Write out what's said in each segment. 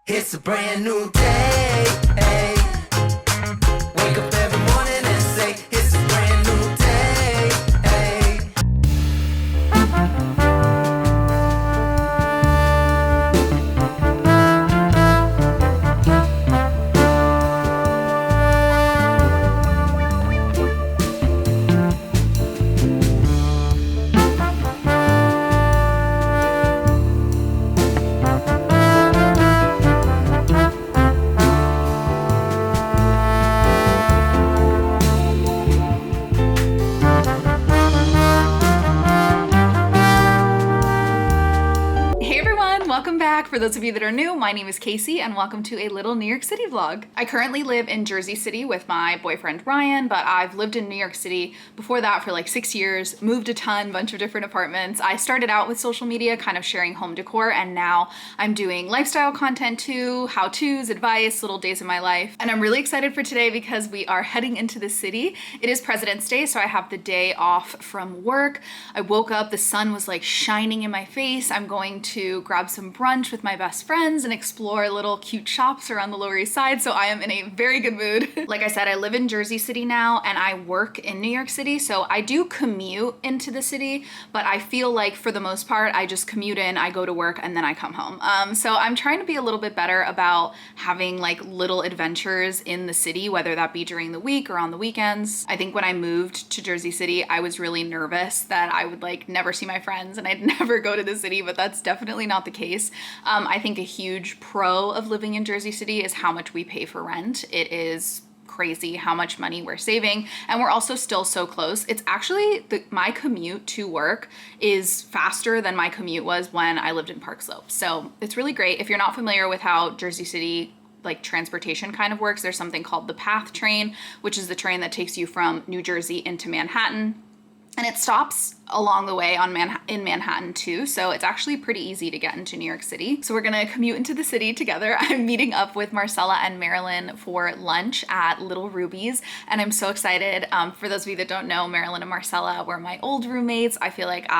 It's a brand new day. Hey. Wake up every morning and say, it's a brand new day. Hey. Hey everyone, welcome back. For those of you that are new, my name is Casey and welcome to a little New York City vlog. I currently live in Jersey City with my boyfriend Ryan, but I've lived in New York City before that for like 6 years, moved a ton, bunch of different apartments. I started out with social media, kind of sharing home decor, and now I'm doing lifestyle content too, how-tos, advice, little days of my life. And I'm really excited for today because we are heading into the city. It is President's Day, so I have the day off from work. I woke up, the sun was like shining in my face. I'm going to grab some brunch with my best friends and explore little cute shops around the Lower East Side, so I am in a very good mood. Like I said, I live in Jersey City now and I work in New York City, so I do commute into the city, but I feel like for the most part, I just commute in, I go to work, and then I come home. So I'm trying to be a little bit better about having like little adventures in the city, whether that be during the week or on the weekends. I think when I moved to Jersey City, I was really nervous that I would like never see my friends and I'd never go to the city, but that's definitely not the case. I think a huge pro of living in Jersey City is how much we pay for rent. It is crazy how much money we're saving, and we're also still so close. It's actually my commute to work is faster than my commute was when I lived in Park Slope. So it's really great. If you're not familiar with how Jersey City like transportation kind of works, there's something called the PATH train, which is the train that takes you from New Jersey into Manhattan. And it stops along the way in Manhattan too, so it's actually pretty easy to get into New York City. So we're gonna commute into the city together. I'm meeting up with Marcella and Marilyn for lunch at Little Ruby's, and I'm so excited. For those of you that don't know, Marilyn and Marcella were my old roommates. I feel like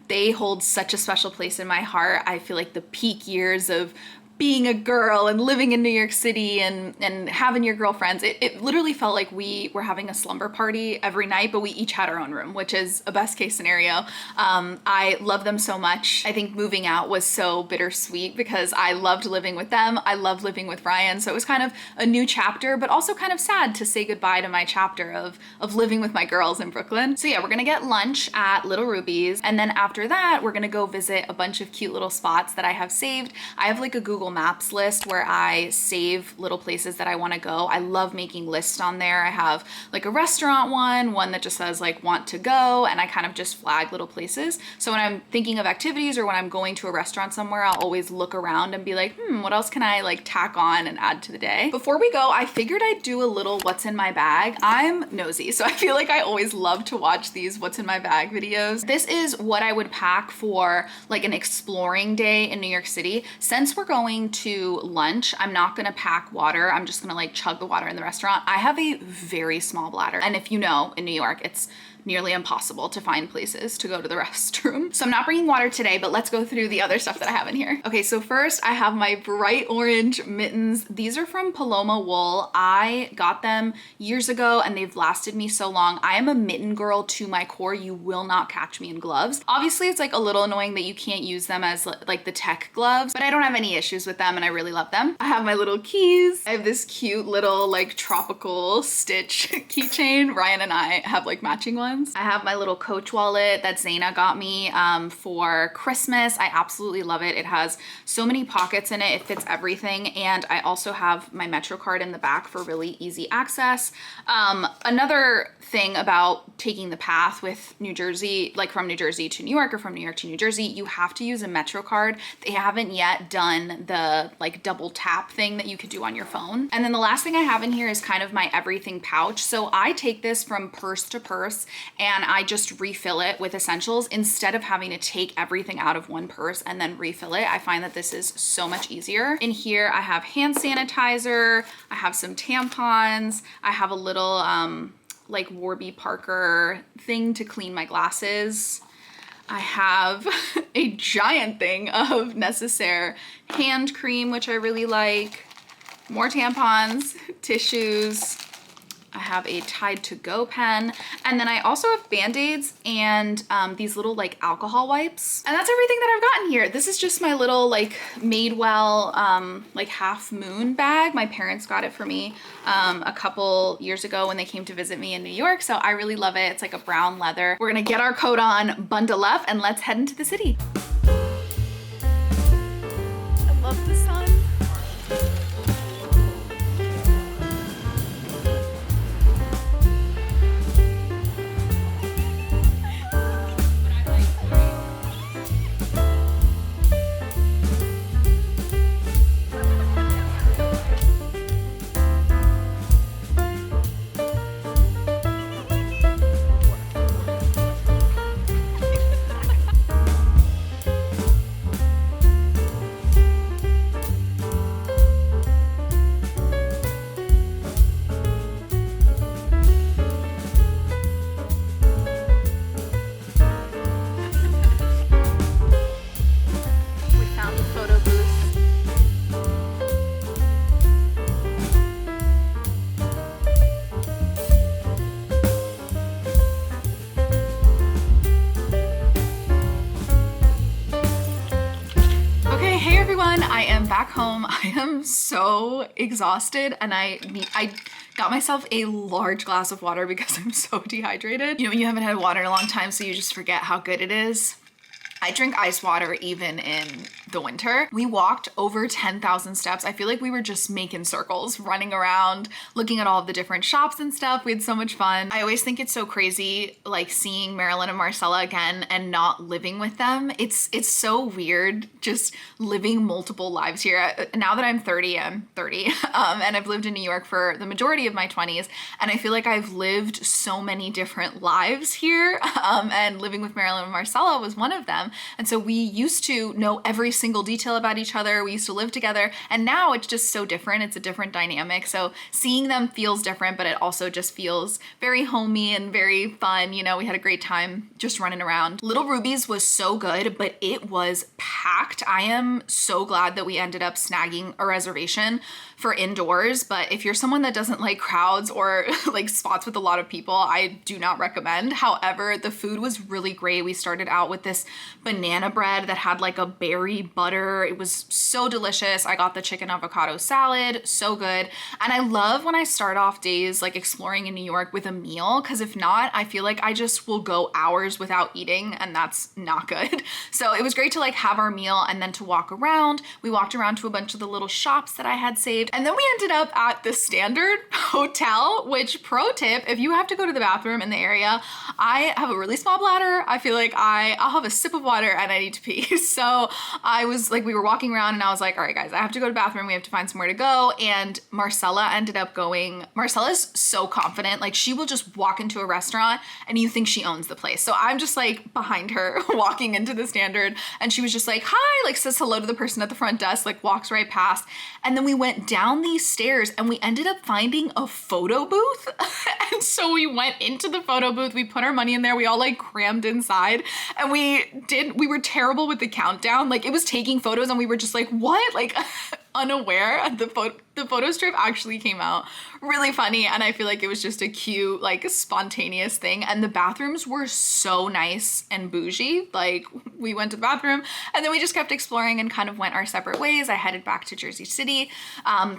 they hold such a special place in my heart. I feel like the peak years of being a girl and living in New York City and having your girlfriends, it literally felt like we were having a slumber party every night, but we each had our own room, which is a best case scenario. I love them so much. I think moving out was so bittersweet because I loved living with them. I loved living with Ryan. So it was kind of a new chapter, but also kind of sad to say goodbye to my chapter of living with my girls in Brooklyn. So yeah, we're gonna get lunch at Little Ruby's. And then after that, we're gonna go visit a bunch of cute little spots that I have saved. I have like a Google Maps list where I save little places that I want to go. I love making lists on there. I have like a restaurant one that just says like want to go, and I kind of just flag little places. So when I'm thinking of activities or when I'm going to a restaurant somewhere, I'll always look around and be like, what else can I like tack on and add to the day? Before we go, I figured I'd do a little what's in my bag. I'm nosy, so I feel like I always love to watch these what's in my bag videos. This is what I would pack for like an exploring day in New York City. Since we're going to lunch, I'm not gonna pack water. I'm just gonna like chug the water in the restaurant. I have a very small bladder, and if you know, in New York, it's nearly impossible to find places to go to the restroom. So I'm not bringing water today, but let's go through the other stuff that I have in here. Okay, so first I have my bright orange mittens. These are from Paloma Wool. I got them years ago and they've lasted me so long. I am a mitten girl to my core. You will not catch me in gloves. Obviously, it's like a little annoying that you can't use them as like the tech gloves, but I don't have any issues with them and I really love them. I have my little keys. I have this cute little like tropical stitch keychain. Ryan and I have like matching ones. I have my little Coach wallet that Zaina got me for Christmas. I absolutely love it. It has so many pockets in it. It fits everything. And I also have my Metro card in the back for really easy access. Another thing about taking the path with New Jersey, like from New Jersey to New York or from New York to New Jersey, you have to use a Metro card. They haven't yet done the like double tap thing that you could do on your phone. And then the last thing I have in here is kind of my everything pouch. So I take this from purse to purse and I just refill it with essentials instead of having to take everything out of one purse and then refill it. I find that this is so much easier. In here, I have hand sanitizer, I have some tampons, I have a little like Warby Parker thing to clean my glasses. I have a giant thing of Necessaire hand cream, which I really like. More tampons, tissues. I have a Tide to Go pen. And then I also have Band-Aids and these little like alcohol wipes. And that's everything that I've gotten here. This is just my little like Madewell like half moon bag. My parents got it for me a couple years ago when they came to visit me in New York. So I really love it. It's like a brown leather. We're gonna get our coat on, bundle up, and let's head into the city. I love the sun. I am back home. I am so exhausted and I got myself a large glass of water because I'm so dehydrated. You know, when you haven't had water in a long time, so you just forget how good it is. I drink ice water even in the winter. We walked over 10,000 steps. I feel like we were just making circles, running around, looking at all of the different shops and stuff. We had so much fun. I always think it's so crazy, like seeing Marilyn and Marcella again and not living with them. It's so weird just living multiple lives here. Now that I'm 30, and I've lived in New York for the majority of my 20s, and I feel like I've lived so many different lives here, and living with Marilyn and Marcella was one of them. And so we used to know every single detail about each other. We used to live together, and now it's just so different. It's a different dynamic. So seeing them feels different, but it also just feels very homey and very fun. You know, we had a great time just running around. Little Ruby's was so good, but it was packed. I am so glad that we ended up snagging a reservation for indoors, but if you're someone that doesn't like crowds or like spots with a lot of people, I do not recommend. However, the food was really great. We started out with this banana bread that had like a berry butter. It was so delicious. I got the chicken avocado salad, so good. And I love when I start off days like exploring in New York with a meal, because if not, I feel like I just will go hours without eating, and that's not good. So it was great to like have our meal and then to walk around. We walked around to a bunch of the little shops that I had saved. And then we ended up at the Standard Hotel, which, pro tip, if you have to go to the bathroom in the area, I have a really small bladder. I feel like I'll have a sip of water and I need to pee. So I was like, we were walking around and I was like, all right, guys, I have to go to the bathroom. We have to find somewhere to go. And Marcella ended up going. Marcella's so confident. Like, she will just walk into a restaurant and you think she owns the place. So I'm just like behind her walking into the Standard, and she was just like, hi, like says hello to the person at the front desk, like walks right past. And then we went down these stairs and we ended up finding a photo booth. And so we went into the photo booth, we put our money in there, we all like crammed inside, and we were terrible with the countdown. Like, it was taking photos and we were just like, what? Like, unaware. The photo strip actually came out really funny, and I feel like it was just a cute, like, spontaneous thing. And the bathrooms were so nice and bougie. Like, we went to the bathroom and then we just kept exploring and kind of went our separate ways. I headed back to Jersey City.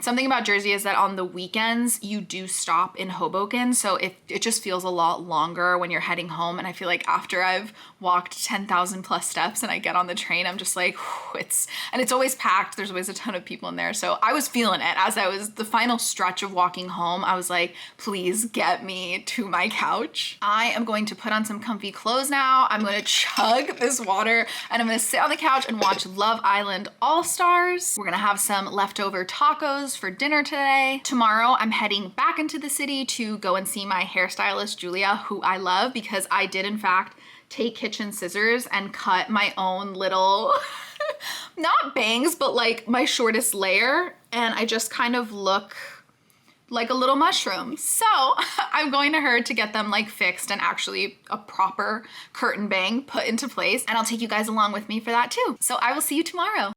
Something about Jersey is that on the weekends you do stop in Hoboken, so it just feels a lot longer when you're heading home. And I feel like after I've walked 10,000 plus steps and I get on the train, I'm just like, it's always packed. There's always a ton of people in there. So I was feeling it. As I was the final stretch of walking home, I was like, please get me to my couch. I am going to put on some comfy clothes now. I'm going to chug this water and I'm going to sit on the couch and watch Love Island All Stars. We're going to have some leftover tacos for dinner today. Tomorrow, I'm heading back into the city to go and see my hairstylist, Julia, who I love, because I did in fact take kitchen scissors and cut my own little not bangs, but like my shortest layer. And I just kind of look like a little mushroom. So I'm going to her to get them like fixed and actually a proper curtain bang put into place. And I'll take you guys along with me for that too. So I will see you tomorrow.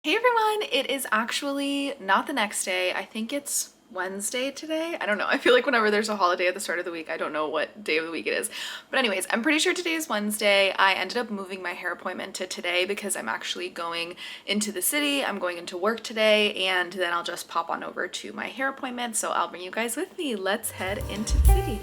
Hey everyone, it is actually not the next day. I think it's Wednesday today. I don't know. I feel like whenever there's a holiday at the start of the week, I don't know what day of the week it is. But anyways, I'm pretty sure today is Wednesday. I ended up moving my hair appointment to today because I'm actually going into the city. I'm going into work today, and then I'll just pop on over to my hair appointment. So I'll bring you guys with me. Let's head into the city.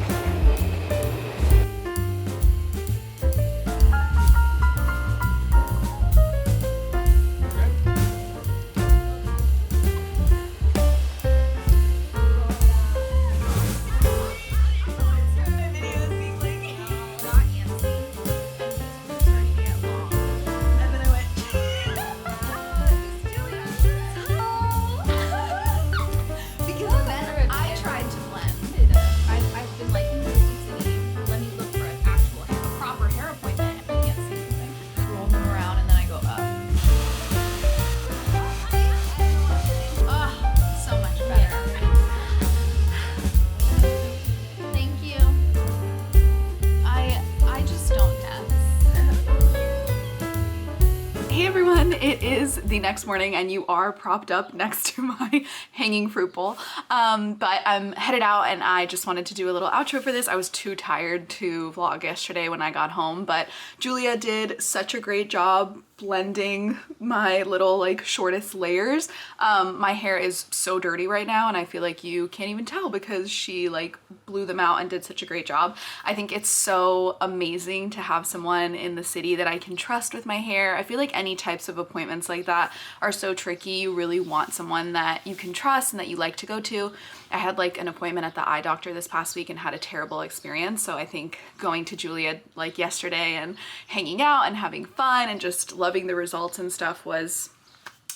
It is the next morning and you are propped up next to my hanging fruit bowl. But I'm headed out and I just wanted to do a little outro for this. I was too tired to vlog yesterday when I got home, but Julia did such a great job blending my little like shortest layers. My hair is so dirty right now and I feel like you can't even tell because she like blew them out and did such a great job. I think it's so amazing to have someone in the city that I can trust with my hair. I feel like any types of appointments like that are so tricky. You really want someone that you can trust and that you like to go to. I had like an appointment at the eye doctor this past week and had a terrible experience. So I think going to Julia like yesterday and hanging out and having fun and just loving the results and stuff was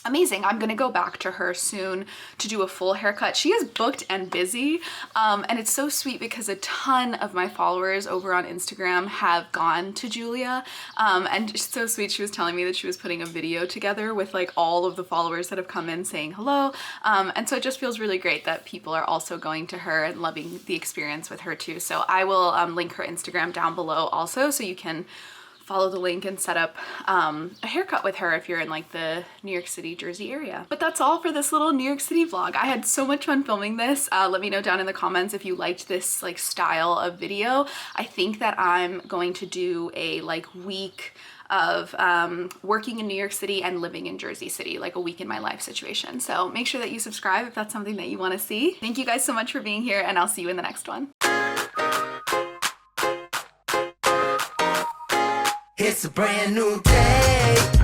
amazing. I'm gonna go back to her soon to do a full haircut. She is booked and busy, and it's so sweet because a ton of my followers over on Instagram have gone to Julia, and it's so sweet. She was telling me that she was putting a video together with like all of the followers that have come in saying hello, and so it just feels really great that people are also going to her and loving the experience with her too. So I will link her Instagram down below also so you can follow the link and set up a haircut with her if you're in like the New York City, Jersey area. But that's all for this little New York City vlog. I had so much fun filming this. Let me know down in the comments if you liked this like style of video. I think that I'm going to do a like week of working in New York City and living in Jersey City, like a week in my life situation. So make sure that you subscribe if that's something that you want to see. Thank you guys so much for being here and I'll see you in the next one. It's a brand new day.